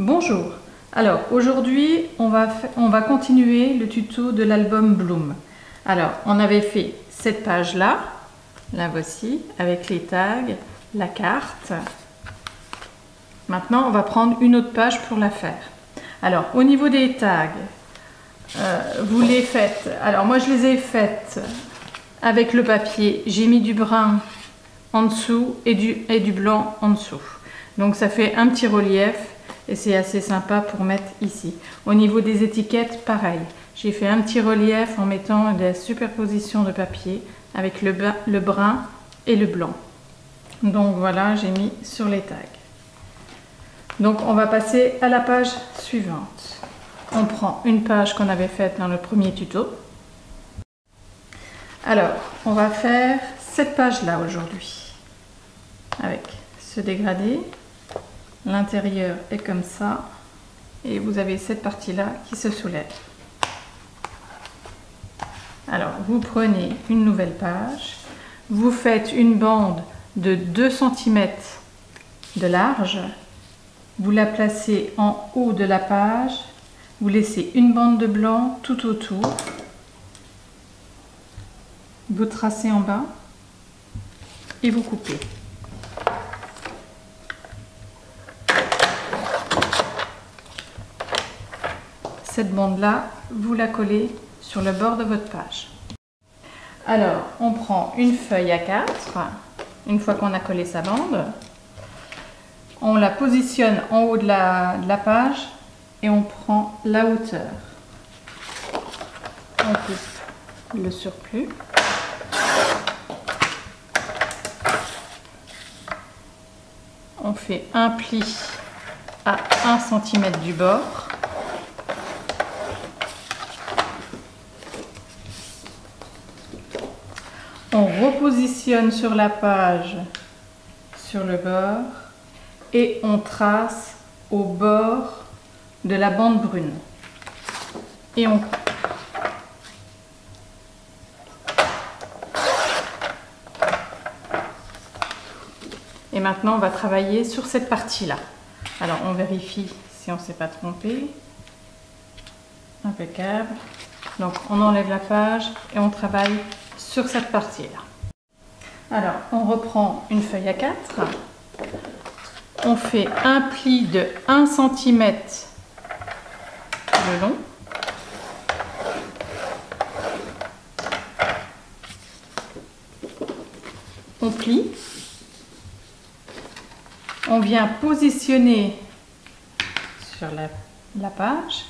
Bonjour, alors aujourd'hui on va continuer le tuto de l'album Bloom. Alors on avait fait cette page là, la voici, avec les tags, la carte. Maintenant on va prendre une autre page pour la faire. Alors au niveau des tags, vous les faites, alors moi je les ai faites avec le papier, j'ai mis du brun en dessous et du blanc en dessous. Donc ça fait un petit relief. Et c'est assez sympa pour mettre ici. Au niveau des étiquettes, pareil. J'ai fait un petit relief en mettant la superposition de papier avec le brun et le blanc. Donc voilà, j'ai mis sur les tags. Donc on va passer à la page suivante. On prend une page qu'on avait faite dans le premier tuto. Alors, on va faire cette page-là aujourd'hui. Avec ce dégradé. L'intérieur est comme ça et vous avez cette partie là qui se soulève. Alors vous prenez une nouvelle page, vous faites une bande de 2 cm de large, vous la placez en haut de la page, vous laissez une bande de blanc tout autour, vous tracez en bas et vous coupez. Cette bande-là, vous la collez sur le bord de votre page. Alors, on prend une feuille A4, une fois qu'on a collé sa bande, on la positionne en haut de la page et on prend la hauteur. On coupe le surplus. On fait un pli à 1 cm du bord. On repositionne sur la page, sur le bord, et on trace au bord de la bande brune. Et on coupe. Et maintenant, on va travailler sur cette partie-là. Alors, on vérifie si on ne s'est pas trompé. Impeccable. Donc, on enlève la page et on travaille sur cette partie-là. Alors, on reprend une feuille A4. On fait un pli de 1 cm de long. On plie. On vient positionner sur la page.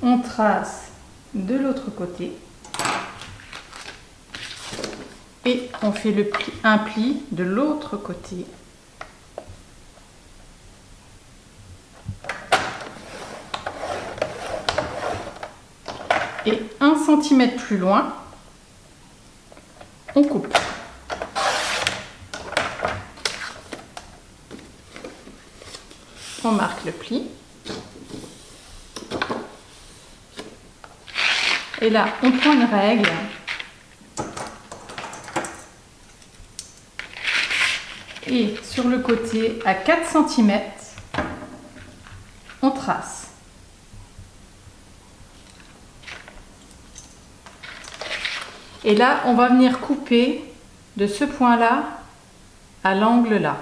On trace de l'autre côté. Et on fait un pli de l'autre côté. Et 1 cm plus loin, on coupe. On marque le pli. Et là, on prend une règle. Et sur le côté, à 4 cm, on trace. Et là, on va venir couper de ce point-là à l'angle là.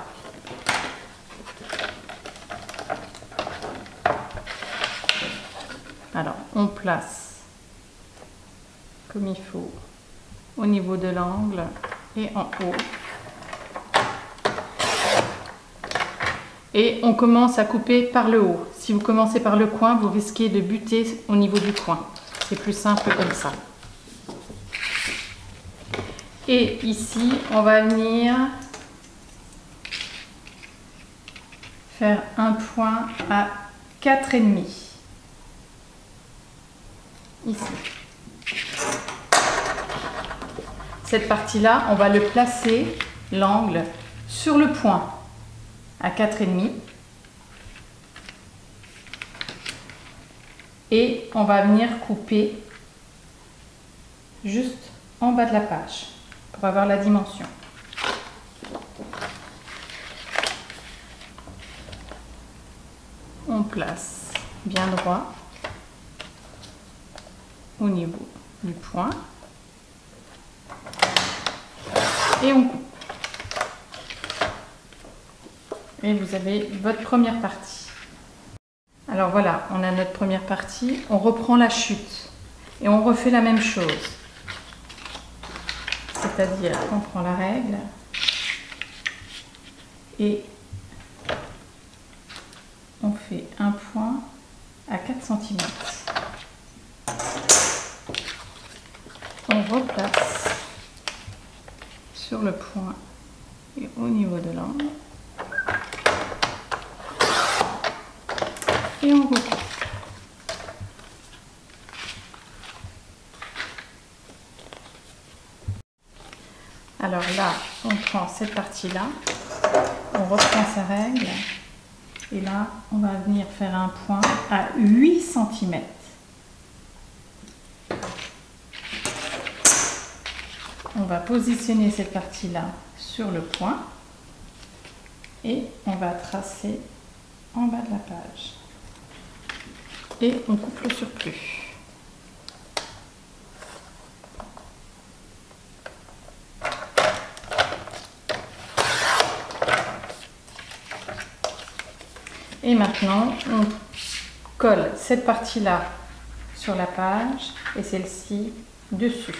Alors, on place comme il faut au niveau de l'angle et en haut. Et on commence à couper par le haut. Si vous commencez par le coin, vous risquez de buter au niveau du coin. C'est plus simple comme ça. Et ici, on va venir faire un point à 4,5. Ici. Cette partie-là, on va le placer, l'angle, sur le point. À 4,5 et on va venir couper juste en bas de la page pour avoir la dimension. place bien droit au niveau du point et on coupe. Et vous avez votre première partie. Alors voilà, on a notre première partie. On reprend la chute et on refait la même chose. C'est-à-dire qu'on prend la règle et on fait un point à 4 cm. On replace sur le point et au niveau de l'angle. Et on recoupe. Alors là, on prend cette partie-là, on reprend sa règle, et là, on va venir faire un point à 8 cm. On va positionner cette partie-là sur le point, et on va tracer en bas de la page. Et on coupe le surplus. Et maintenant, on colle cette partie-là sur la page et celle-ci dessus.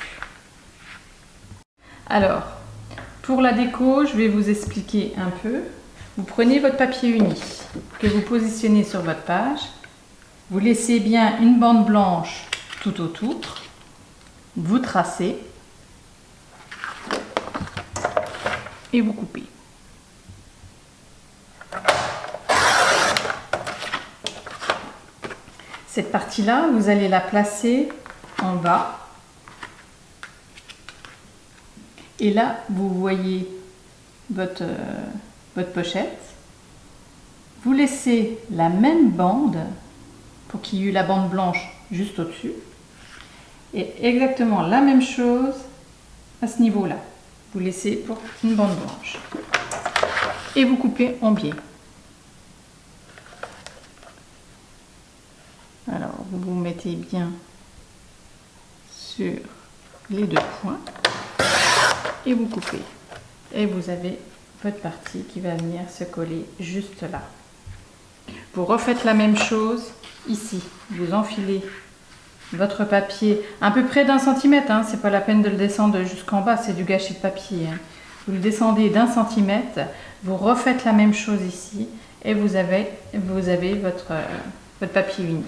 Alors, pour la déco, je vais vous expliquer un peu. Vous prenez votre papier uni que vous positionnez sur votre page. Vous laissez bien une bande blanche tout autour. Vous tracez et vous coupez. Cette partie-là, vous allez la placer en bas. Et là, vous voyez votre pochette. Vous laissez la même bande pour qu'il y ait la bande blanche juste au-dessus. Et exactement la même chose à ce niveau-là. Vous laissez pour une bande blanche. Et vous coupez en biais. Alors, vous vous mettez bien sur les deux points et vous coupez. Et vous avez votre partie qui va venir se coller juste là. Vous refaites la même chose ici. Vous enfilez votre papier à peu près d'1 centimètre. C'est pas la peine de le descendre jusqu'en bas, c'est du gâchis de papier. Vous le descendez d'1 centimètre. Vous refaites la même chose ici et vous avez votre papier uni.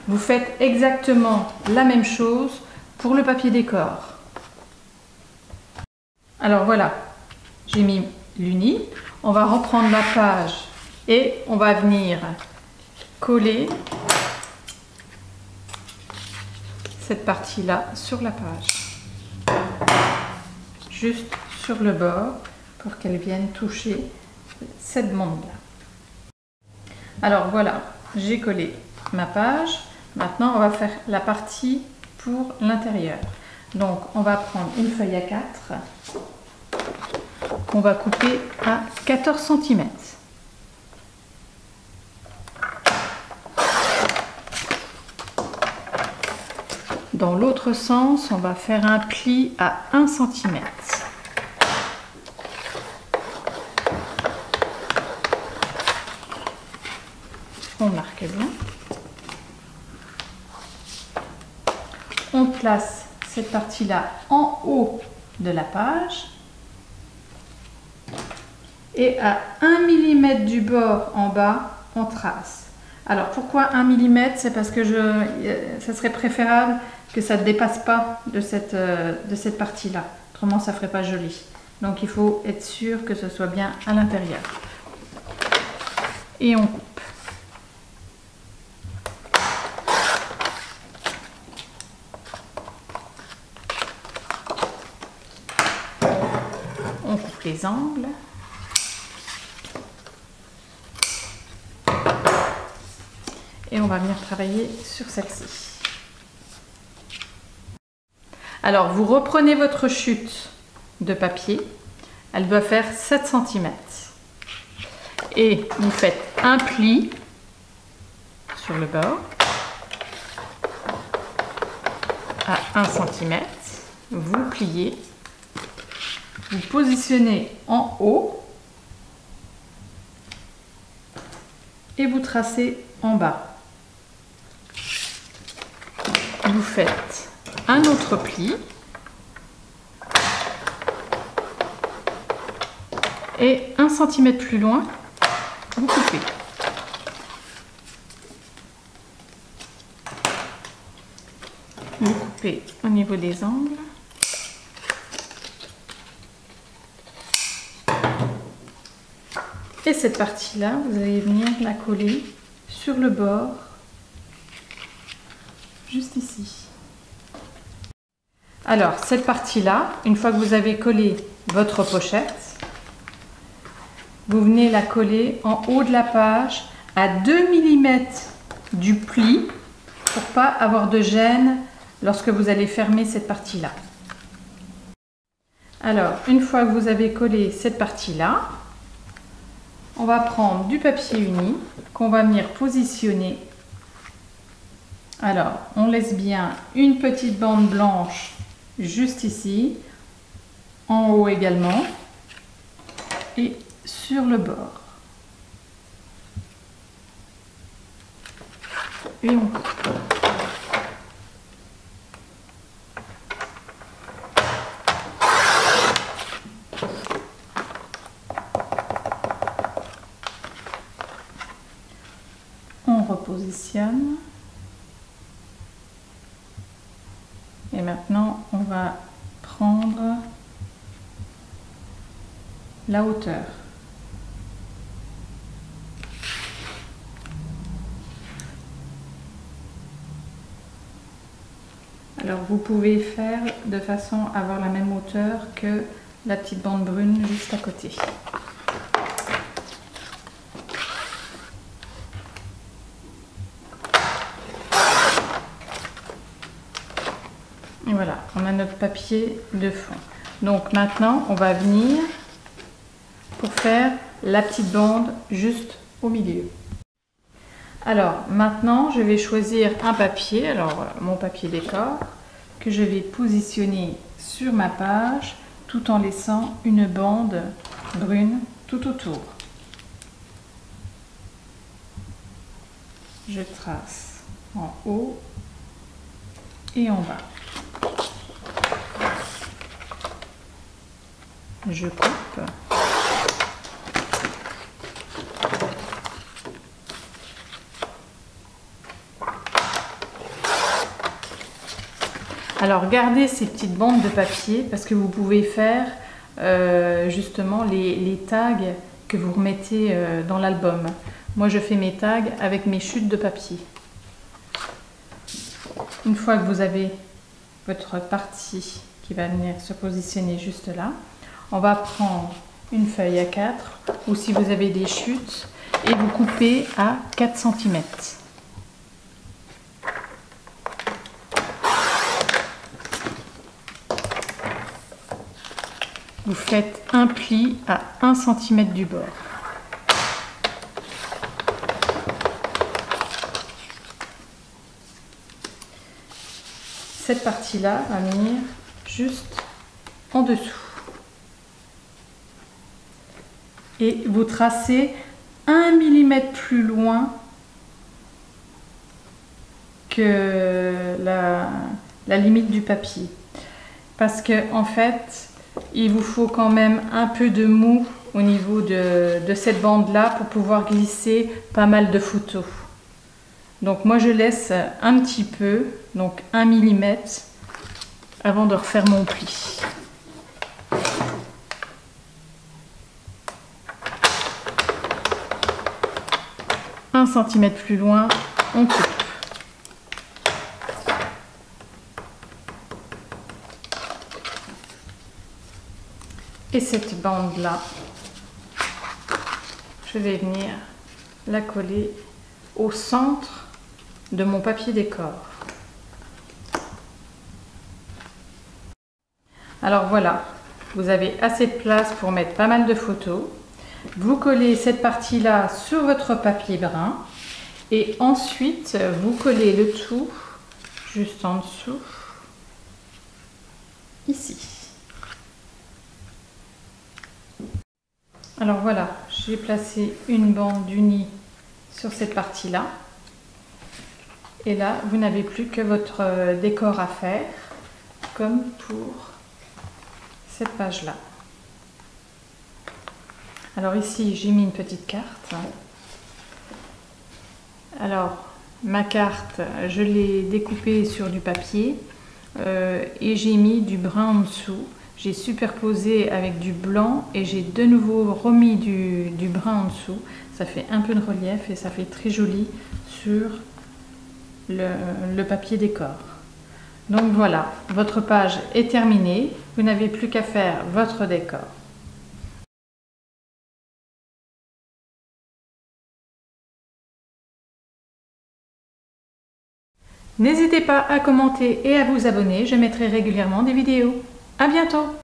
Vous faites exactement la même chose pour le papier décor. Alors voilà, j'ai mis l'uni. On va reprendre la page et on va venir coller cette partie-là sur la page. Juste sur le bord pour qu'elle vienne toucher cette bande-là. Alors voilà, j'ai collé ma page. Maintenant, on va faire la partie pour l'intérieur. Donc, on va prendre une feuille A4 qu'on va couper à 14 cm. Dans l'autre sens, on va faire un pli à 1 cm. On marque bien. On place cette partie-là en haut de la page et à 1 mm du bord en bas, on trace. Alors pourquoi 1 mm? C'est parce que ça serait préférable que ça ne dépasse pas de cette partie-là. Autrement, ça ne ferait pas joli. Donc il faut être sûr que ce soit bien à l'intérieur. Et on coupe. On coupe les angles. Et on va venir travailler sur celle-ci. Alors, vous reprenez votre chute de papier. Elle doit faire 7 cm. Et vous faites un pli sur le bord à 1 cm. Vous pliez, vous positionnez en haut et vous tracez en bas. Vous faites un autre pli et 1 cm plus loin, vous coupez. Vous coupez au niveau des angles. Et cette partie-là, vous allez venir la coller sur le bord, juste ici. Alors, cette partie-là, une fois que vous avez collé votre pochette, vous venez la coller en haut de la page à 2 mm du pli pour pas avoir de gêne lorsque vous allez fermer cette partie-là. Alors, une fois que vous avez collé cette partie-là, on va prendre du papier uni qu'on va venir positionner. Alors, on laisse bien une petite bande blanche juste ici, en haut également, et sur le bord. Et on coupe. On repositionne. Et maintenant, on va prendre la hauteur. Alors, vous pouvez faire de façon à avoir la même hauteur que la petite bande brune juste à côté. Et voilà, on a notre papier de fond. Donc maintenant, on va venir pour faire la petite bande juste au milieu. Alors maintenant, je vais choisir un papier, alors mon papier décor, que je vais positionner sur ma page tout en laissant une bande brune tout autour. Je trace en haut et en bas. Je coupe. Alors gardez ces petites bandes de papier parce que vous pouvez faire justement les tags que vous remettez dans l'album. Moi je fais mes tags avec mes chutes de papier. Une fois que vous avez votre partie qui va venir se positionner juste là, on va prendre une feuille à 4 ou si vous avez des chutes et vous coupez à 4 cm. Vous faites un pli à 1 cm du bord. Cette partie-là va venir juste en dessous. Et vous tracez 1 mm plus loin que la limite du papier. Parce que en fait, il vous faut quand même un peu de mou au niveau de cette bande-là pour pouvoir glisser pas mal de photos. Donc moi je laisse un petit peu, donc 1 mm, avant de refaire mon pli. Un centimètre plus loin, on coupe. Et cette bande-là, je vais venir la coller au centre de mon papier décor. Alors voilà, vous avez assez de place pour mettre pas mal de photos. Vous collez cette partie-là sur votre papier brun Et ensuite, vous collez le tout juste en dessous, ici. Alors voilà, j'ai placé une bande d'uni sur cette partie-là. Et là, vous n'avez plus que votre décor à faire, comme pour cette page-là. Alors ici, j'ai mis une petite carte. Alors, ma carte, je l'ai découpée sur du papier et j'ai mis du brun en dessous. J'ai superposé avec du blanc et j'ai de nouveau remis du brun en dessous. Ça fait un peu de relief et ça fait très joli sur le papier décor. Donc voilà, votre page est terminée. Vous n'avez plus qu'à faire votre décor. N'hésitez pas à commenter et à vous abonner, je mettrai régulièrement des vidéos. À bientôt!